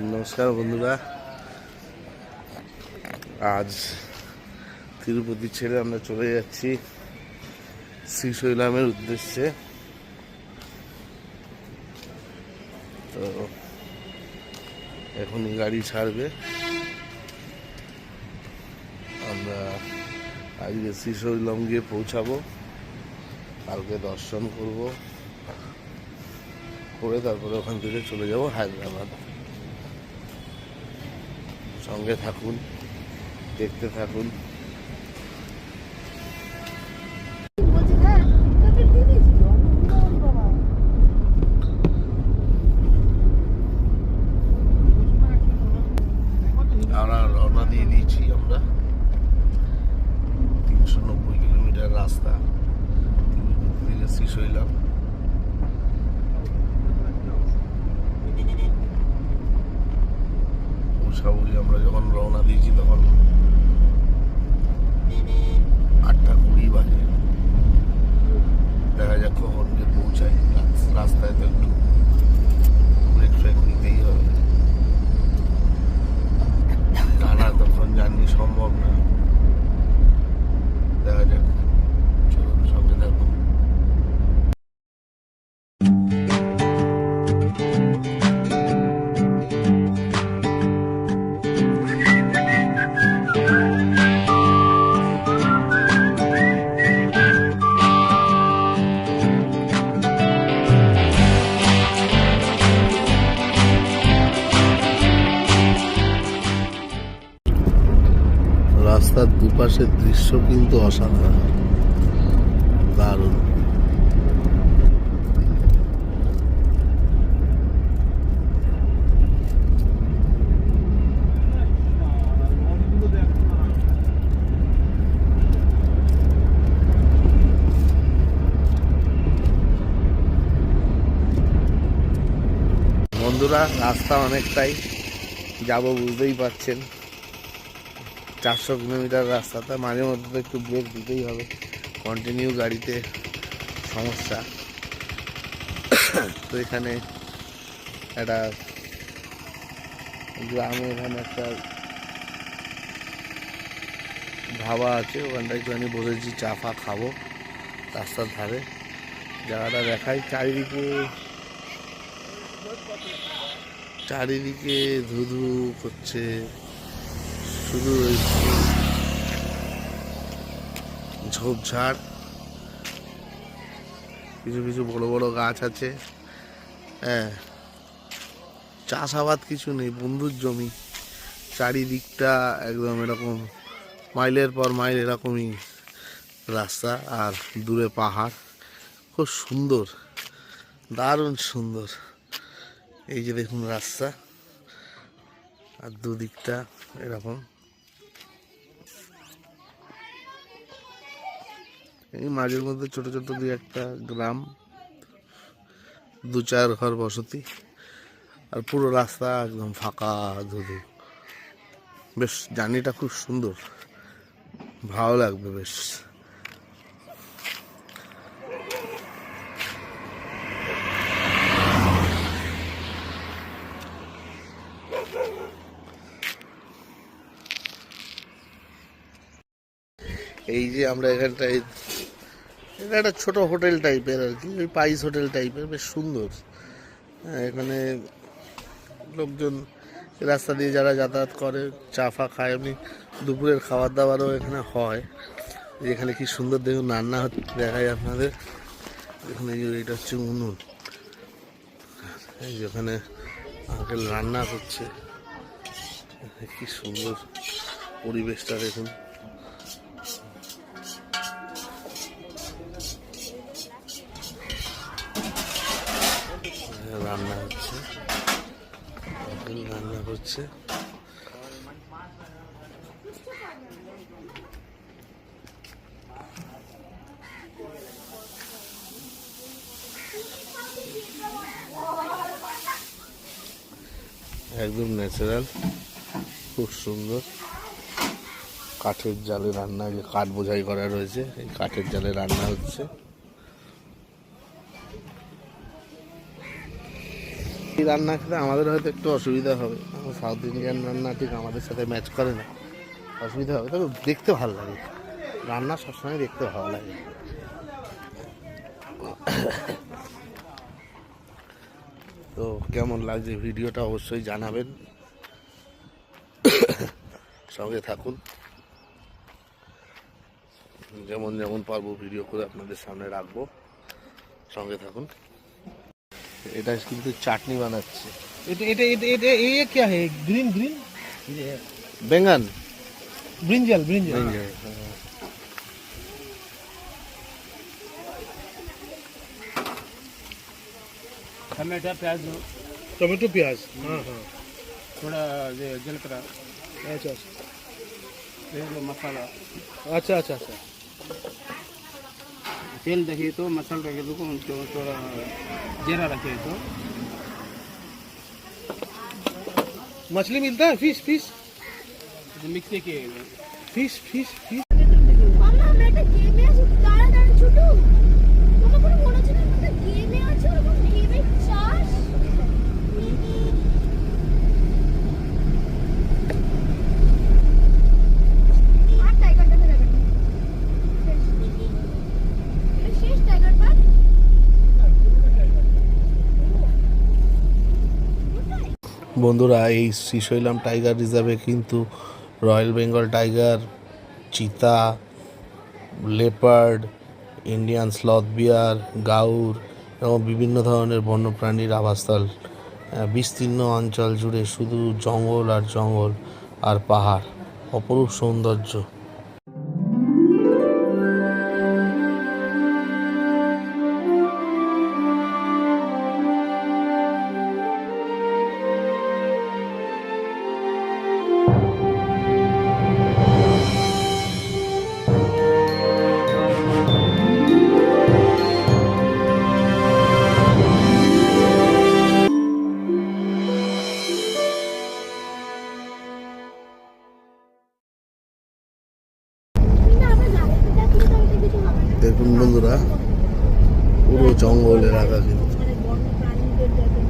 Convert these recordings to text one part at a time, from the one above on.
নমস্কার বন্ধুরা, আজ তিরুপতি ছেড়ে আমরা চলে যাচ্ছি শ্রীশৈলামের উদ্দেশ্যে। তো এখন গাড়ি ছাড়বে, আমরা আজকে শ্রীশৈলাম গিয়ে পৌঁছাবো, কালকে দর্শন করব, করে তারপরে ওখান থেকে চলে যাব হায়দ্রাবাদ। সঙ্গে থাকুন, দেখতে থাকুন। আমরা রওনা দিয়ে দিয়েছি, আমরা 390 কিলোমিটার রাস্তা থেকে শ্রীশৈলাম। পৌঁছাবুই আমরা যখন রওনা দিয়েছি তখন 8:20 বাজে। দেখা যাক কখন গিয়ে পৌঁছাই। রাস্তায় তো একটু ব্রেক ফ্রেক নিতেই হবে, টানা তখন জার্নি সম্ভব না। দেখা যাক, চলুন সঙ্গে থাকুন। রাস্তার দুপাশের দৃশ্য কিন্তু অসাধারণ, দারুণ। বন্ধুরা, রাস্তা অনেকটাই যাব, বুঝতেই পারছেন। 400 কিলোমিটার রাস্তাটা, মাঝে মধ্যে তো একটু ব্রেক দিতেই হবে, কন্টিনিউ গাড়িতে সমস্যা। তো এখানে একটা গ্রামে এখানে একটা ধাবা আছে, ওখানটায় একটুখানি বসেছি, চা ফা খাবো রাস্তার ধারে। জায়গাটা দেখাই, চারিদিকে ধুধু করছে, শুধু ঝোপঝাড়, কিছু কিছু বড় বড় গাছ আছে। হ্যাঁ, চাষাবাদ কিছু নেই, বন্ধুর জমি। চারিদিকটা একদম এরকম মাইলের পর মাইল এরকমই রাস্তা, আর দূরে পাহাড়। খুব সুন্দর, দারুণ সুন্দর। এই যে দেখুন রাস্তা, আর দুদিকটা এরকম। এই মাঝের মধ্যে ছোট ছোট দুই একটা গ্রাম, 2-4 ঘর বসতি, আর পুরো রাস্তা একদম ফাঁকা ধুধু। বেশ জার্নিটা খুব সুন্দর, ভালো লাগবে বেশ। এই যে আমরা এখানটায়, এটা একটা ছোট হোটেল টাইপের আর কি, ওই পাইস হোটেল টাইপের, বেশ সুন্দর। হ্যাঁ, এখানে লোকজন রাস্তা দিয়ে যারা যাতায়াত করে চা ফা খায়, এমনি দুপুরের খাবার দাবারও এখানে হয়। এখানে কি সুন্দর দেখুন রান্না হচ্ছে, দেখায় আপনাদের। এখানে এটা হচ্ছে উনুন, এই যে ওখানে আঙ্কেল রান্না করছে। কি সুন্দর পরিবেশটা দেখুন। রান্না হচ্ছে, রান্না করছে। একদম ন্যাচারাল, খুব সুন্দর। কাঠের জালে রান্না, যে কাঠ বোঝাই করা রয়েছে, এই কাঠের জালে রান্না হচ্ছে। এই রান্না খেতে আমাদের হয়তো একটু অসুবিধা হবে, সাউথ ইন্ডিয়ান রান্না ঠিক আমাদের সাথে ম্যাচ করে না, অসুবিধা হবে, তবে দেখতে ভালো লাগে, রান্না সবসময় দেখতে ভালো লাগে। তো কেমন লাগছে ভিডিওটা অবশ্যই জানাবেন, সঙ্গে থাকুন, যেমন যেমন পারবো ভিডিও করে আপনাদের সামনে রাখবো, সঙ্গে থাকুন। এটা কিন্তু চাটনি বানাচ্ছে, এটা এটা এটা এটা ये क्या है? ग्रीन ग्रीन বেঙ্গন ब्रिंजल ब्रिंजल। टमाटर प्याज टमाटो प्याज, हाँ हाँ, थोड़ा जीलकर्रा, अच्छा अच्छा मसाला, अच्छा अच्छा अच्छा, तेल देखिए तो मसाला रखे तो थोड़ा जीरा रखे तो। मछली मिलता है? फिश फिश मिक्स के फिश फिश फिश মামা আমরা একটা গেমে আছি, দাঁড়া দাঁড়া ছোট, তোমাকে কোনো মনে হচ্ছে না আমরা গেমে আছি, ওরকম গেমে চাষ আর টাইগারটা দেখেন, শেষ টাইগার পার্ক। বন্ধুরা, এই শ্রীশৈলাম টাইগার রিজার্ভে কিন্তু রয়্যাল বেঙ্গল টাইগার, চিতা, লেপার্ড, ইন্ডিয়ান স্লথ বিয়ার, গাউর এবং বিভিন্ন ধরনের বন্যপ্রাণীর আবাসস্থল। বিস্তীর্ণ অঞ্চল জুড়ে শুধু জঙ্গল আর জঙ্গল আর পাহাড়, অপরূপ সৌন্দর্য। না আমরা লাইভে দেখলে তো এটা কিছু হবে না। দেখুন বন্ধুরা, পুরো জঙ্গল এলাকা কিন্তু। মানে বন্য প্রাণীদের যাতে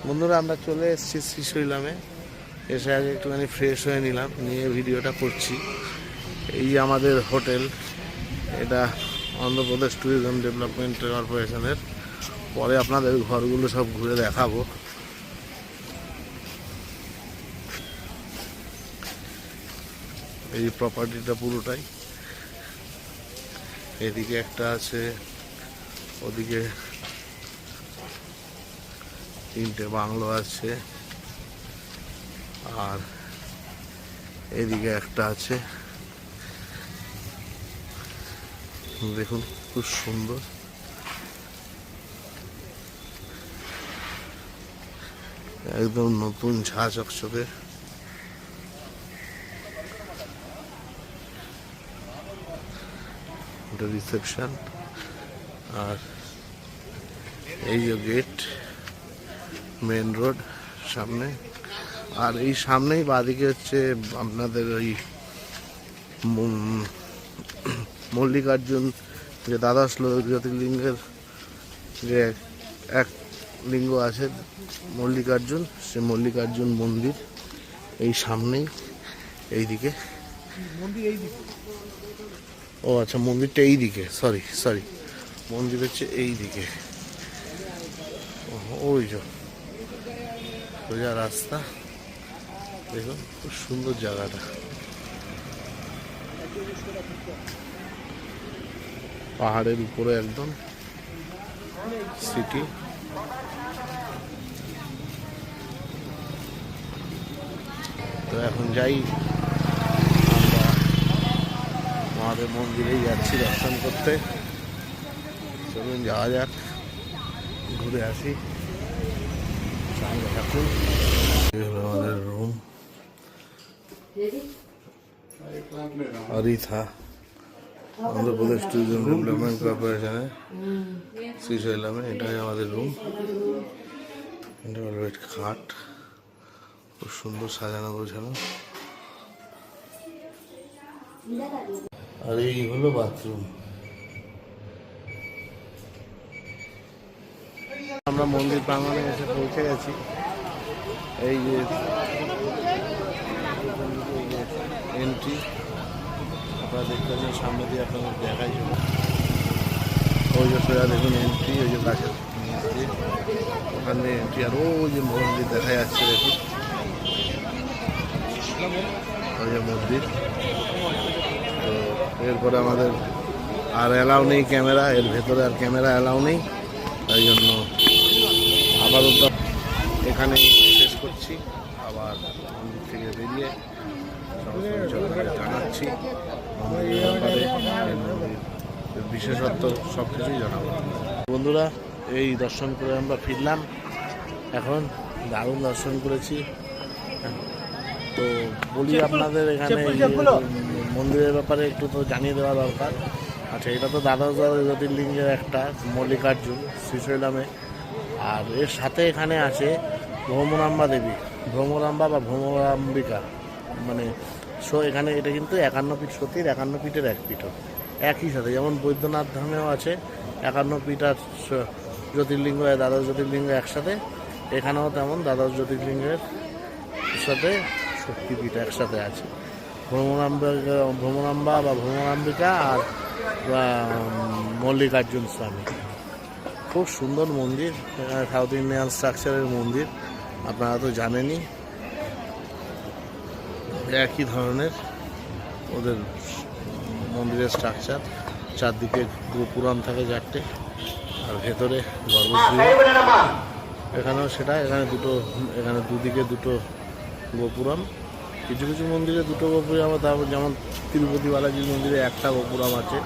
বন্ধুরা, আমরা চলে এসেছি শ্রীশৈলামে, এসে আগে একটুখানি ফ্রেশ হয়ে নিলাম, নিয়ে ভিডিওটা করছি। এই যে আমাদের হোটেল, এটা অন্ধ্রপ্রদেশ ট্যুরিজম ডেভেলপমেন্ট কর্পোরেশনের। পরে আপনাদের ঘরগুলো সব ঘুরে দেখাবো। এই প্রপার্টিটা পুরোটাই, এদিকে একটা আছে, ওদিকে তিনটে বাংলো আছে, আর এদিকে একটা আছে। দেখুন খুব সুন্দর, একদম নতুন ঝাঁ চকচকে। এটা রিসেপশন, আর এই যে গেট, মেন রোড সামনে। আর এই সামনেই বাঁদিকে হচ্ছে আপনাদের ওই মল্লিকার্জুন, যে দ্বাদশ জ্যোতির্লিঙ্গের যে এক লিঙ্গ আছে মল্লিকার্জুন, সে মল্লিকার্জুন মন্দির এই সামনেই, এইদিকে। মন্দির এই দিকে ও আচ্ছা, মন্দিরটা এই দিকে, সরি সরি, মন্দির হচ্ছে এই দিকে। ওই যে সোজা রাস্তা, দেখুন খুব সুন্দর জায়গাটা। পাহাড়ের উপরে একদম সিটি। তো এখন যাই, আমরা মহাদেব মন্দিরেই যাচ্ছি দর্শন করতে। চলুন যাওয়া যাক, ঘুরে আসি, সঙ্গে থাকুন। এই হলো আমাদের রুম। और ही था Andhra Pradesh tourism development corporation है श्रीशैला में। এটাই আমাদের রুম। এটা হলো খাট, খুব সুন্দর সাজানো গোছানো। আর এই হলো বাথরুম। আমরা মন্দির প্রাঙ্গণে এসে পৌঁছে গেছি। এই যে এন্ট্রি, আপনারা দেখতে পাচ্ছেন সামনে দিয়ে, আপনাদের দেখাই ছিল। ওই যে সোজা দেখুন এন্ট্রি, ওই যে গাছের নিচ দিয়ে ওখান দিয়ে এন্ট্রি। আর ওই যে মন্দির দেখা যাচ্ছে, দেখুন ওই যে মন্দির। তো এরপরে আমাদের আর অ্যালাউ নেই ক্যামেরা, এর ভেতরে আর ক্যামেরা অ্যালাউ নেই, তাই জন্য আপাতত এখানেই শেষ করছি। আবার মন্দির থেকে বেরিয়ে জানাচ্ছি মন্দিরের ব্যাপারে, এই মন্দির বিশেষত্ব সব কিছুই জানাবো। বন্ধুরা, এই দর্শন করে আমরা ফিরলাম। এখন দারুণ দর্শন করেছি। তো বলি আপনাদের এখানে মন্দিরের ব্যাপারে একটু তো জানিয়ে দেওয়া দরকার। আচ্ছা, এটা তো দ্বাদশ জ্যোতির্লিঙ্গের একটা, মল্লিকার্জুন শ্রীশৈলামে। আর এর সাথে এখানে আছে ভ্রমরাম্বা দেবী, ভ্রমরাম্বা বা ভ্রমরাম্বিকা, মানে এখানে এটা কিন্তু 51 পীঠ সতীর 51 পীঠের এক পীঠ, একই সাথে। যেমন বৈদ্যনাথ ধামেও আছে 51 পীঠ আর জ্যোতির্লিঙ্গ, দ্বাদশ জ্যোতির্লিঙ্গ একসাথে, এখানেও তেমন দ্বাদশ জ্যোতির্লিঙ্গের সাথে শক্তিপীঠ একসাথে আছে। ভ্রমরাম্বা বা ভ্রমরাম্বিকা আর মল্লিকার্জুন স্বামী, খুব সুন্দর মন্দির। সাউথ ইন্ডিয়ান স্ট্রাকচারের মন্দির, আপনারা তো জানেনই। একই ধরনের ওদের মন্দিরের স্ট্রাকচার, চারদিকে গোপুরাম থাকে 4টে, আর ভেতরে গর্ভগৃহ। এখানেও সেটা, এখানে দুদিকে দুটো গোপুরাম। কিছু কিছু মন্দিরে দুটো গোপুরাম, তারপর যেমন তিরুপতি বালাজির মন্দিরে একটা গোপুরাম আছে,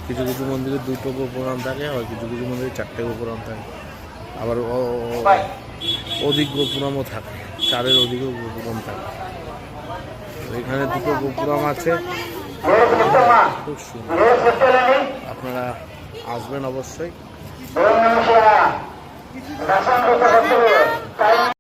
কিছু কিছু মন্দিরে দুটো গোপুরাম থাকে, আবার কিছু কিছু মন্দিরে 4টে গোপুরাম থাকে, আবার অধিক গোপুরামও থাকে, 4-এর অধিকও গোপুরাম থাকে। এখানে দুটো গোপুরাম আছে, খুব সুন্দর। আপনারা আসবেন অবশ্যই।